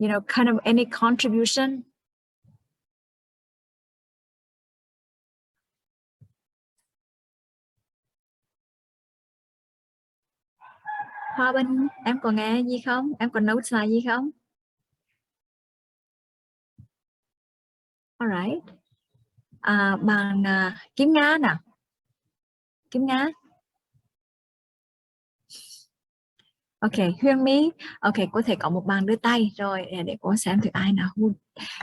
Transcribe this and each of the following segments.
you know, kind of any contribution? Hoa Bình, em còn nghe gì không? Em còn notes lại gì không? Alright. Bạn Kiếm Nga nè. Kiếm Nga. Ok, Huyên Mỹ. Ok, có thể có một bạn đưa tay rồi để cô xem thử ai nào.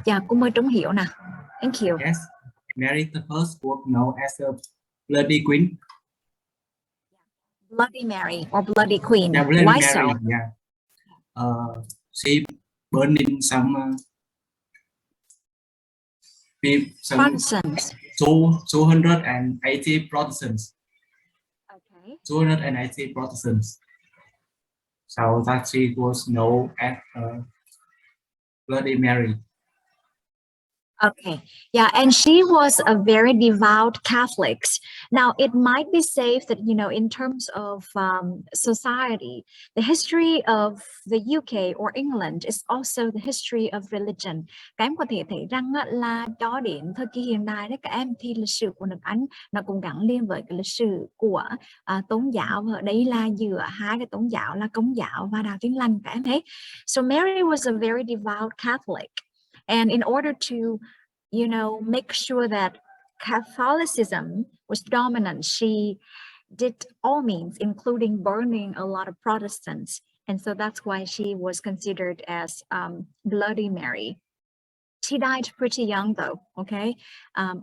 Dạ, cô mời Trung Hiếu nè. Thank you. Yes, Mary the First was known as a Bloody Queen. Bloody Mary or Bloody Queen. Yeah, Bloody Why Mary, so? yeah. She burning some Protestants. 280 Protestants. Okay. 280 Protestants. So that she was known as Bloody Mary. Okay, yeah, and she was a very devout Catholic. Now, it might be safe that, you know, in terms of society, the history of the UK or England is also the history of religion. Các em có thể thấy rằng là cho đến thời kỳ hiện đại đấy, các em thì lịch sử của nước Anh nó cũng gắn liền với cái lịch sử của tôn giáo. Và đây là giữa hai cái tôn giáo là Công giáo và Đạo Tin Lành, các em thấy. So Mary was a very devout Catholic. And in order to, you know, make sure that Catholicism was dominant, she did all means, including burning a lot of Protestants. And so that's why she was considered as Bloody Mary. She died pretty young though, okay?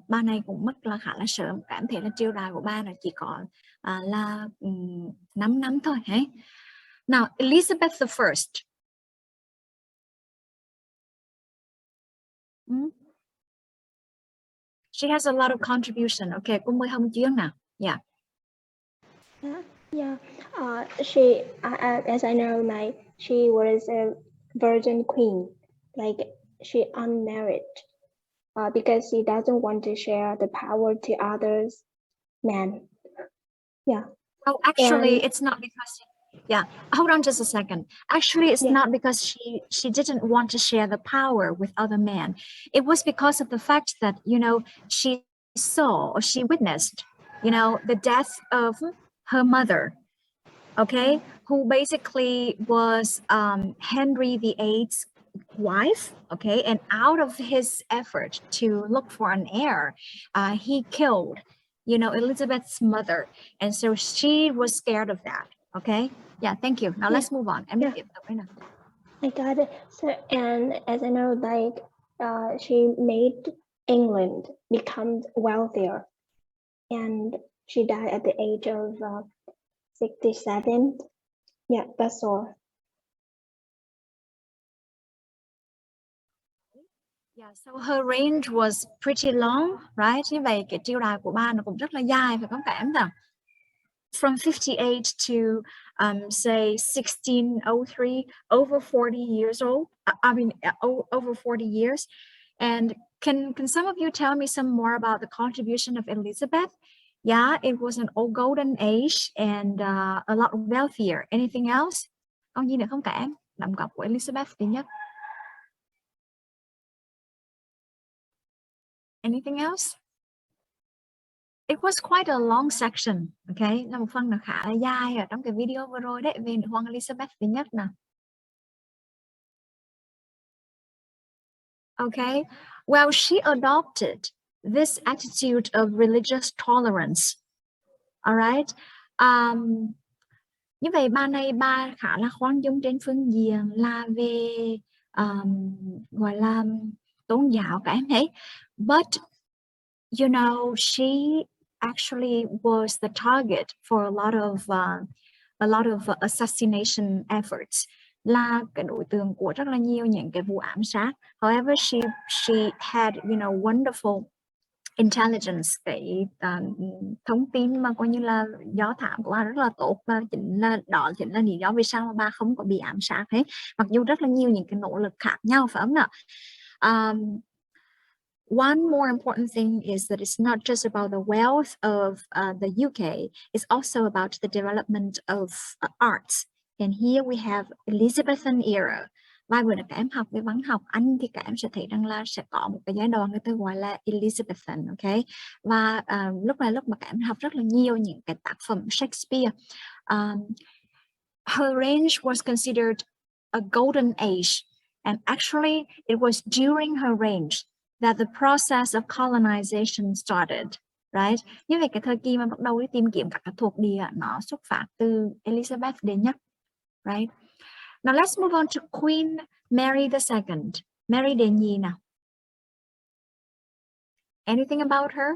Ba này cũng mất là khá là sớm. Cảm thấy là triều đại của ba là chỉ có là 5 năm thôi. Hey? Now, Elizabeth the First. She has a lot of contribution. Okay, cô mới Hồng Chuyên nào. Yeah. Yeah. She, as I know, like she was a virgin queen, like she unmarried, because she doesn't want to share the power to others men. Yeah. Oh, actually, it's not because. Yeah, hold on just a second. Actually, it's not because she didn't want to share the power with other men. It was because of the fact that, you know, she saw or she witnessed, you know, the death of her mother, okay, who basically was Henry VIII's wife, okay, and out of his effort to look for an heir, he killed, you know, Elizabeth's mother, and so she was scared of that. Okay. Yeah, thank you. Now let's move on. I got it. So, and as I know, like she made England become wealthier, and she died at the age of 67. Yeah, that's all. Yeah, so her range was pretty long, right? Như vậy cái triều đại của bà nó cũng rất là dài, phải không các em nào? From 58 to say 1603, over 40 years old. I mean, over 40 years. And can some of you tell me some more about the contribution of Elizabeth? Yeah, it was an old golden age and a lot wealthier. Anything else? Còn gì nữa không cả em? Đóng góp của Elizabeth thứ nhất. Anything else? It was quite a long section, okay? Là một phần nó khá là dài ở trong cái video vừa rồi đấy về nữ hoàng Elizabeth thứ nhất nè. Okay, well, she adopted this attitude of religious tolerance. All right. Như vậy bà này bà khá là khoan dung trên phương diện là về gọi là tôn giáo các em thấy. But you know, she actually was the target for a lot of assassination efforts, là cái đối tượng của rất là nhiều những cái vụ ám sát. However, she had, you know, wonderful intelligence, cái thông tin mà coi như là do thám của bà rất là tốt, và đó chính là lý do vì sao mà bà không có bị ám sát hết, mặc dù rất là nhiều những cái nỗ lực khác nhau, phải không nào? One more important thing is that it's not just about the wealth of the UK, it's also about the development of arts. And here we have Elizabethan era, Vài bữa nữa các em học về văn học Anh thì các em sẽ thấy rằng là sẽ có một cái giai đoạn người ta gọi là Elizabethan, ok? Và lúc này lúc mà các em học rất là nhiều những cái tác phẩm Shakespeare. Her range was considered a golden age, and actually it was during her range that the process of colonization started, right? Như vậy cái thời kỳ mà bắt đầu đi tìm kiếm các cái thuộc địa nó xuất phát từ Elizabeth đệ nhất, right? Now let's move on to Queen Mary II. Mary đệ nhị nào. Anything about her?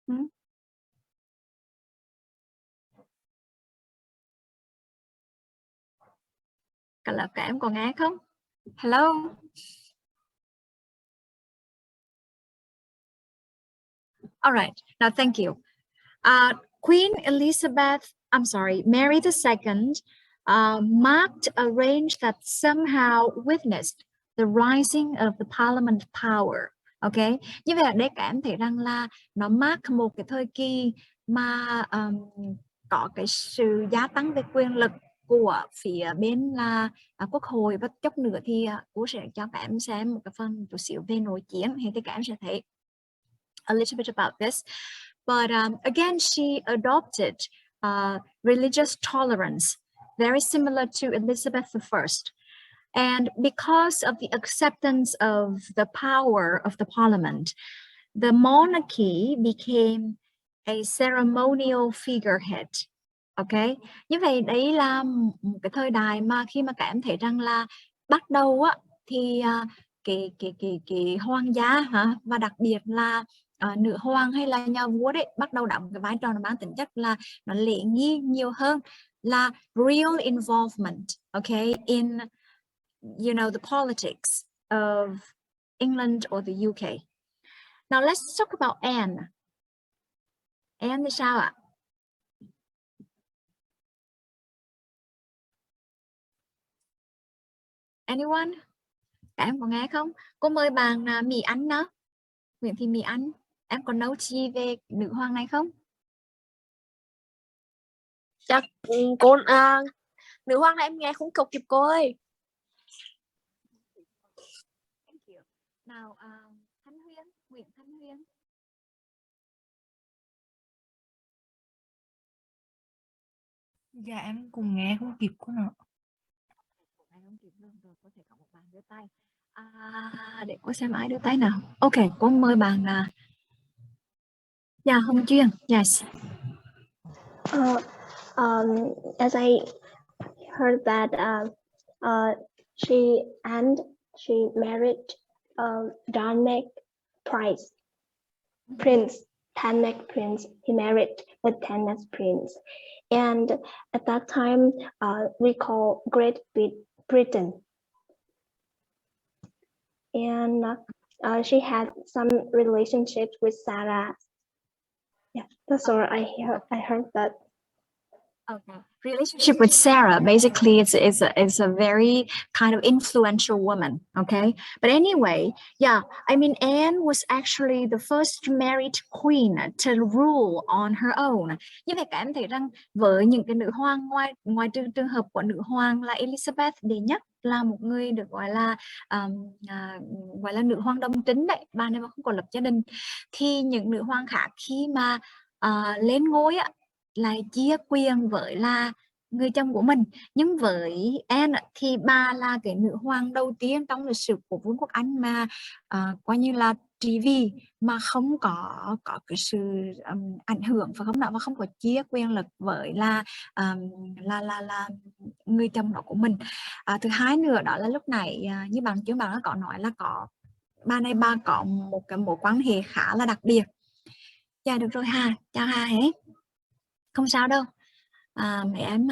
Hmm? Cả lớp các em có nghe không? Hello? All right, now thank you. Queen Elizabeth, I'm sorry, Mary II marked a range that somehow witnessed the rising of the Parliament power. Ok, như vậy ở đây các em thấy rằng là nó mark một cái thời kỳ mà có cái sự gia tăng về quyền lực của phía bên là quốc hội, và chút nữa thì cô sẽ cho các em xem một cái phần chút xíu về nội chiến thì các em sẽ thấy a little bit about this. But again, she adopted religious tolerance, very similar to Elizabeth I. And because of the acceptance of the power of the parliament, the monarchy became a ceremonial figurehead. Ok, như vậy đấy là một cái thời đại mà khi mà các em thấy rằng là bắt đầu á thì cái hoàng gia hả, và đặc biệt là nữ hoàng hay là nhà vua đấy bắt đầu đóng cái vai trò nó mang tính chất là nó lễ nghi nhiều hơn là real involvement, okay, in the politics of England or the UK. Now let's talk about Anne. Anne thì sao ạ? Anyone? Các em có nghe không? Cô mời bạn Mỹ Anh đó. Nguyễn Thị Mỹ Anh. Em có nấu chi về nữ hoàng này không? Chắc cô nữ hoàng này em nghe không kịp cô ơi. Thank you. Nào Thanh Huyền, Nguyễn Thanh Huyền. Dạ em cùng nghe không kịp cô nào. Không kịp luôn rồi, có thể có một bạn đưa tay. Để cô xem ai đưa tay nào. Ok, cô mời bạn là Hồng Chuyên. Yes. As I heard that she married Danek Prince Tanek Prince. He married the Tanek Prince, and at that time we call Great Britain, and she had some relationships with Sarah. Yeah, that's all I heard that. Okay. Relationship with Sarah, basically it's a very kind of influential woman, okay? But anyway, yeah, I mean, Anne was actually the first married queen to rule on her own. Như vậy các em thấy rằng với những cái nữ hoàng, ngoài trường hợp của nữ hoàng là Elizabeth đệ nhất, là một người được gọi là nữ hoàng đồng tính đấy, bà này mà không có lập gia đình, thì những nữ hoàng khác khi mà lên ngôi á lại chia quyền với là người chồng của mình. Nhưng với Anne thì bà là cái nữ hoàng đầu tiên trong lịch sử của Vương quốc Anh mà coi như là trị vì mà không có cái sự ảnh hưởng và không có chia quyền lực với là người chồng đó của mình. Thứ hai nữa đó là lúc này như bạn đã có nói là bà có một cái mối quan hệ khá là đặc biệt. Dạ được rồi ha, chào Hà hết. Không sao đâu, mấy em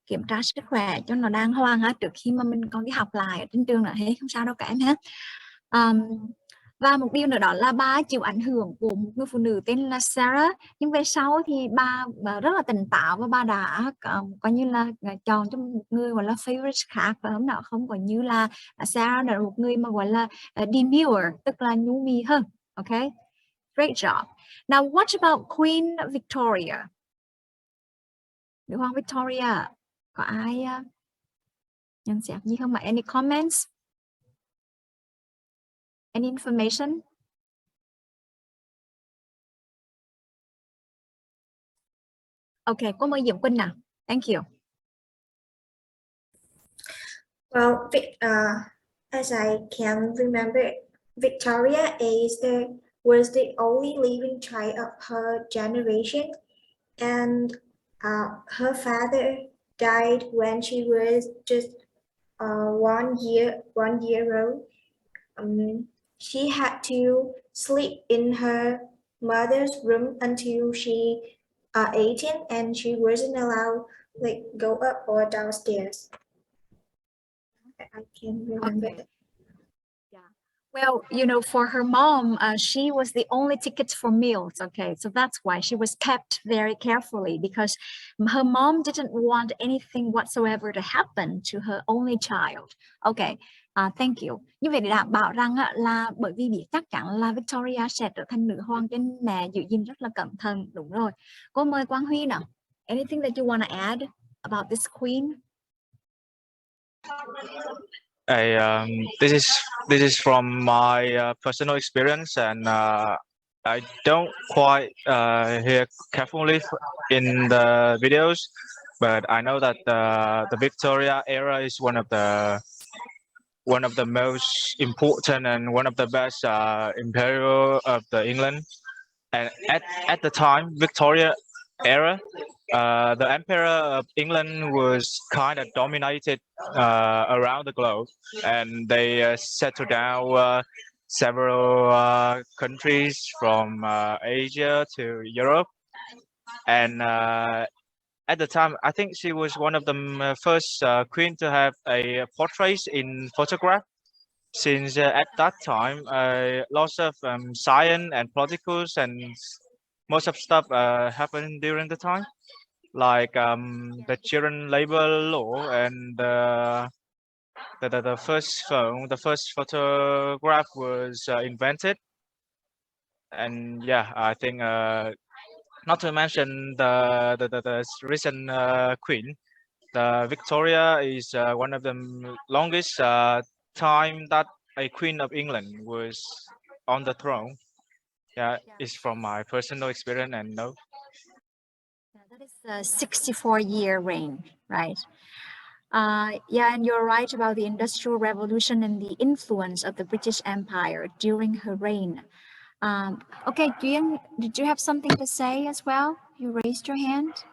kiểm tra sức khỏe cho nó đàng hoàng trước khi mà mình còn đi học lại ở trên trường nữa hết, không sao đâu các em hết. Và một điều nữa đó là bà chịu ảnh hưởng của một người phụ nữ tên là Sarah, nhưng về sau thì bà rất là tỉnh táo và bà đã coi như là chọn cho một người gọi là favorite khác, và không có như là Sarah là một người mà gọi là demure, tức là nhu mì hơn. Ok, great job. Now, what about Queen Victoria? Nữ hoàng Victoria, có ai nhận xét gì không ạ? Any comments? Any information? Okay, cô mời Diễm Quỳnh nào. Thank you. Well, as I can remember, Victoria was the only living child of her generation, and her father died when she was just 1 year old. She had to sleep in her mother's room until she 18, and she wasn't allowed like go up or downstairs. I can remember. Okay. Yeah. Well, you know, for her mom, she was the only ticket for meals. Okay, so that's why she was kept very carefully, because her mom didn't want anything whatsoever to happen to her only child. Okay, thank you. Như vậy để đảm bảo rằng là bởi vì biết chắc chắn là Victoria sẽ trở thành nữ hoàng cho nên mẹ giữ gìn rất là cẩn thận. Đúng rồi. Cô mời Quang Huy nào. Anything that you want to add about this queen? This is from my personal experience, and I don't quite hear carefully in the videos, but I know that the Victoria era is one of the most important and one of the best imperial of the England. And at the time, Victoria era, the Emperor of England was kind of dominated around the globe, and they settled down several countries from Asia to Europe. And at the time, I think she was one of the first queen to have a portrait in photograph. Since at that time, lots of science and politicals and most of stuff happened during the time, like the children labor law and the first phone, the first photograph was invented. And yeah, I think not to mention the recent queen, the Victoria is one of the longest time that a queen of England was on the throne. Yeah, it's from my personal experience and no. Yeah, that is a 64-year reign, right? Yeah, and you're right about the Industrial Revolution and the influence of the British Empire during her reign. Okay, Duyên, did you have something to say as well? You raised your hand.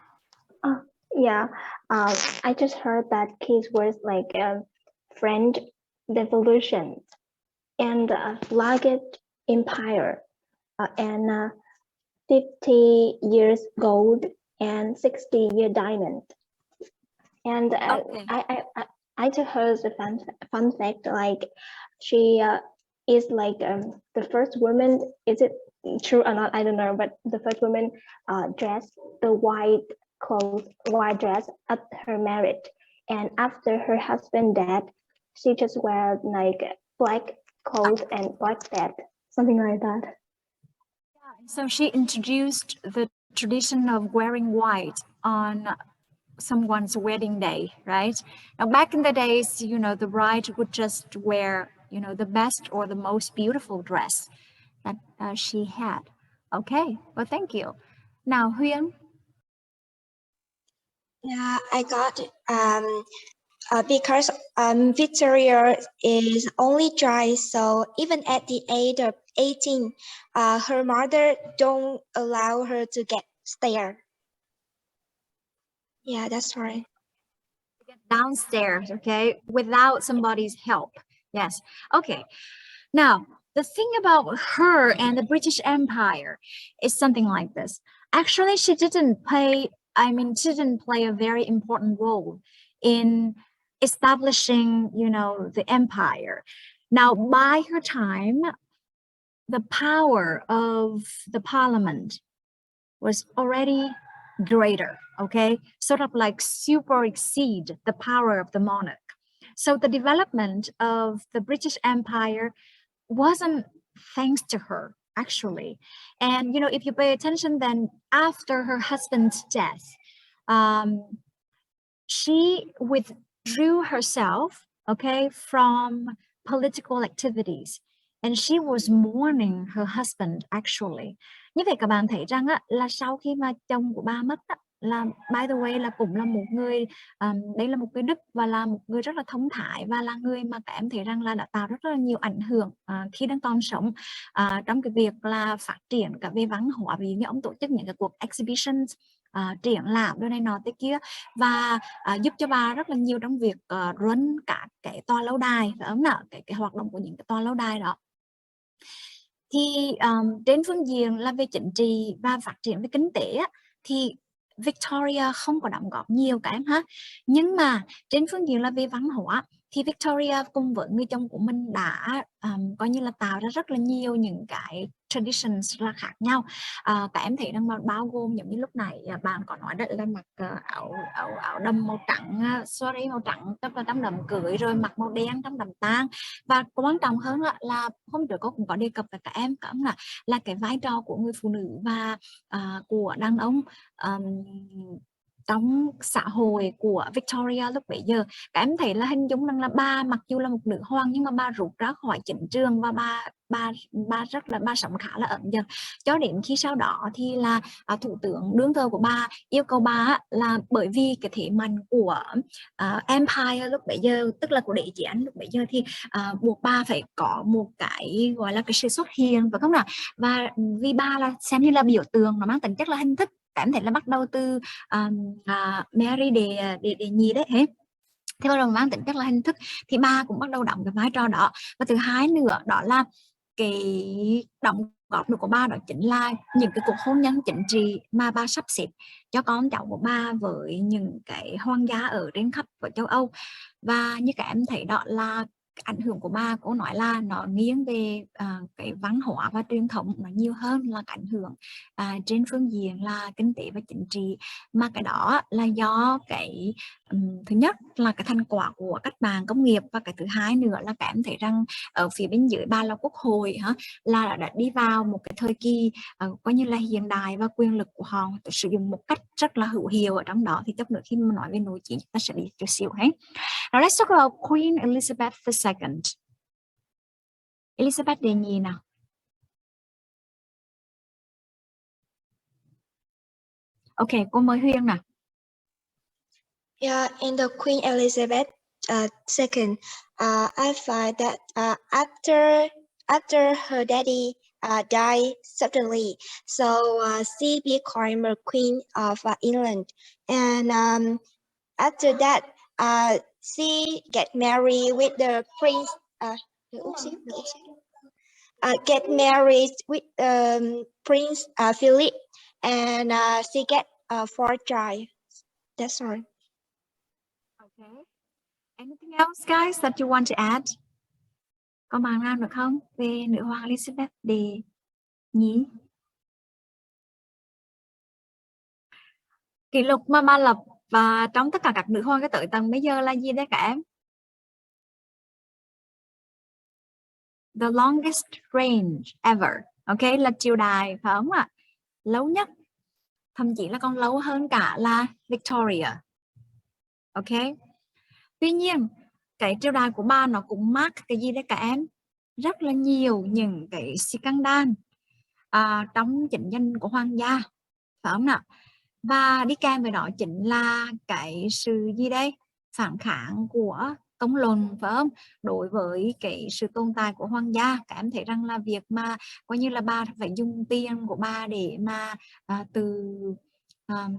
Yeah, I just heard that case was like a French Revolution and a flagged empire and 50 years gold and 60-year diamond. And Okay. I just heard the fun fact, like she is like the first woman, is it true or not, I don't know, but the first woman dressed the white dress at her marriage, and after her husband died, she just wear like black clothes and black bed, something like that. So she introduced the tradition of wearing white on someone's wedding day, right? Now, back in the days, you know, the bride would just wear, you know, the best or the most beautiful dress that she had. Okay, well, thank you. Now, Huyên. Yeah, I got it. Because Victoria is only child, so even at the age of 18, her mother don't allow her to get there. Yeah, that's right. Downstairs, okay, without somebody's help. Yes. Okay. Now, the thing about her and the British Empire is something like this. Actually, she didn't play a very important role in establishing, you know, the empire. Now, by her time, the power of the parliament was already greater, okay? Sort of like super exceed the power of the monarch. So the development of the British Empire wasn't thanks to her. actually. And if you pay attention, then after her husband's death, she withdrew herself, okay, from political activities, and she was mourning her husband actually. Như vậy các bạn thấy rằng á, là sau khi mà chồng của bà mất á, là by the way là cũng là một người đây là một người Đức và là một người rất là thông thái, và là người mà các em thấy rằng là đã tạo rất là nhiều ảnh hưởng khi đang còn sống trong cái việc là phát triển cả về văn hóa, ví dụ như ông tổ chức những cái cuộc exhibitions, triển lãm nơi này nọ tới kia, và giúp cho bà rất là nhiều trong việc run cả cái tòa lâu đài, phải không nào, cái hoạt động của những cái tòa lâu đài đó. Thì trên phương diện là về chính trị và phát triển về kinh tế á, thì Victoria không có đóng góp nhiều các em ha. Nhưng mà trên phương diện là về văn hóa thì Victoria cùng với người chồng của mình đã coi như là tạo ra rất là nhiều những cái traditions là khác nhau. Các em thấy rằng bao gồm giống như lúc này bạn có nói đó là mặc áo đầm màu trắng, sorry màu trắng tức là trong đám cưới, rồi mặc màu đen trong đám tang. Và quan trọng hơn là hôm trước cô cũng có đề cập với các em là cái vai trò của người phụ nữ và của đàn ông trong xã hội của Victoria lúc bấy giờ. Các em thấy là hình dung rằng là bà mặc dù là một nữ hoàng nhưng mà bà rút ra khỏi chính trường, và bà sống khá là ẩn dật, cho đến khi sau đó thì là thủ tướng đương thời của bà yêu cầu bà là bởi vì cái thế mạnh của empire lúc bấy giờ, tức là của đế chế Anh lúc bấy giờ, thì buộc bà phải có một cái gọi là cái sự xuất hiện, phải không nào? Và vì bà là xem như là biểu tượng, nó mang tính chất là hình thức. Các em thấy là bắt đầu từ Mary để nhì đấy hết, thế bắt đầu mang tính chất là hình thức, thì bà cũng bắt đầu đóng cái vai trò đó. Và thứ hai nữa đó là cái đóng góp của bà đó chính là những cái cuộc hôn nhân chính trị mà bà sắp xếp cho con cháu của bà với những cái hoàng gia ở trên khắp của châu Âu. Và như các em thấy đó là ảnh hưởng của bà, cô nói là nó nghiêng về cái văn hóa và truyền thống nó nhiều hơn là cái ảnh hưởng trên phương diện là kinh tế và chính trị. Mà cái đó là do cái thứ nhất là cái thành quả của cách mạng công nghiệp, và cái thứ hai nữa là các em thấy rằng ở phía bên dưới bà là quốc hội là đã đi vào một cái thời kỳ coi như là hiện đại, và quyền lực của họ sử dụng một cách rất là hữu hiệu ở trong đó. Thì chút nữa khi mà nói về nội chính ta sẽ đi chút xíu hết. Now let's talk about Queen Elizabeth II. Elizabeth đệ nhị nào. Ok, cô mời Huyền nào. Yeah, in the Queen Elizabeth II, I find that after her daddy died suddenly, so she became a queen of England, and after that, she get married with the prince. Get married with Prince Philip, and she get 4 child. That's all. Okay. Anything else, guys, that you want to add? Có bạn nào được không về nữ hoàng Elizabeth đệ nhị? Kỷ lục mà bà lập và trong tất cả các nữ hoàng cái tới tầng bây giờ là gì đấy các em? The longest reign ever. Ok, là triều đại, phải không ạ? Lâu nhất, thậm chí là còn lâu hơn cả là Victoria. Ok. Tuy nhiên cái triều đại của bà nó cũng mark cái gì đấy các em? Rất là nhiều những cái scandal trong chính danh của hoàng gia, phải không nào? Và đi kèm với đó chính là cái sự gì đây? Phản kháng của công luận, phải không? Đối với cái sự tồn tại của hoàng gia. Các em thấy rằng là việc mà coi như là bà phải dùng tiền của bà để mà từ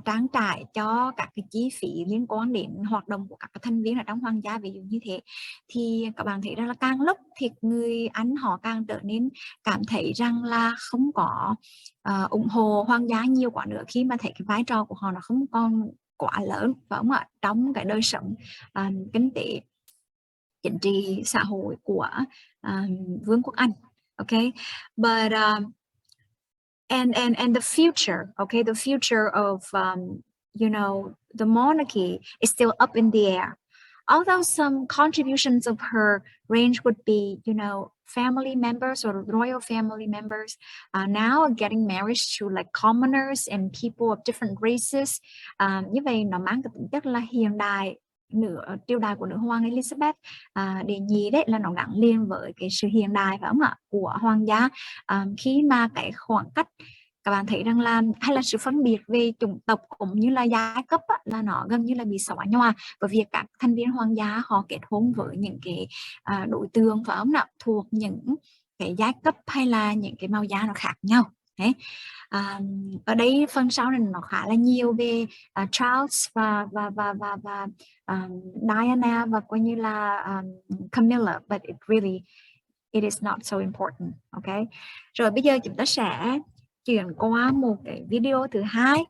trang trải cho các cái chi phí liên quan đến hoạt động của các thành viên ở trong hoàng gia, ví dụ như thế, thì các bạn thấy rằng là càng lúc thì người Anh họ càng trở nên cảm thấy rằng là không có ủng hộ hoàng gia nhiều quá nữa, khi mà thấy cái vai trò của họ nó không còn quá lớn, phải không ạ, trong cái đời sống kinh tế chính trị xã hội của Vương quốc Anh. Okay, but and the future, okay, the future of you know, the monarchy is still up in the air. Although some contributions of her range would be, you know, family members or royal family members now getting married to like commoners and people of different races. Như vậy nó mang cái tính chất là hiện đại. Triều đại của nữ hoàng Elizabeth đệ nhị đấy là nó gắn liền với cái sự hiện đại phải không ạ của hoàng gia. Khi mà cái khoảng cách các bạn thấy rằng là hay là sự phân biệt về chủng tộc cũng như là giai cấp á, là nó gần như là bị xóa nhòa bởi vì các thành viên hoàng gia họ kết hôn với những cái đối tượng phải không nào thuộc những cái giai cấp hay là những cái màu da nó khác nhau. Đấy. Ở đây phần sau này nó khá là nhiều về Charles và Diana và coi như là Camilla, but it is not so important. Okay. Rồi bây giờ chúng ta sẽ chuyển qua một cái video thứ hai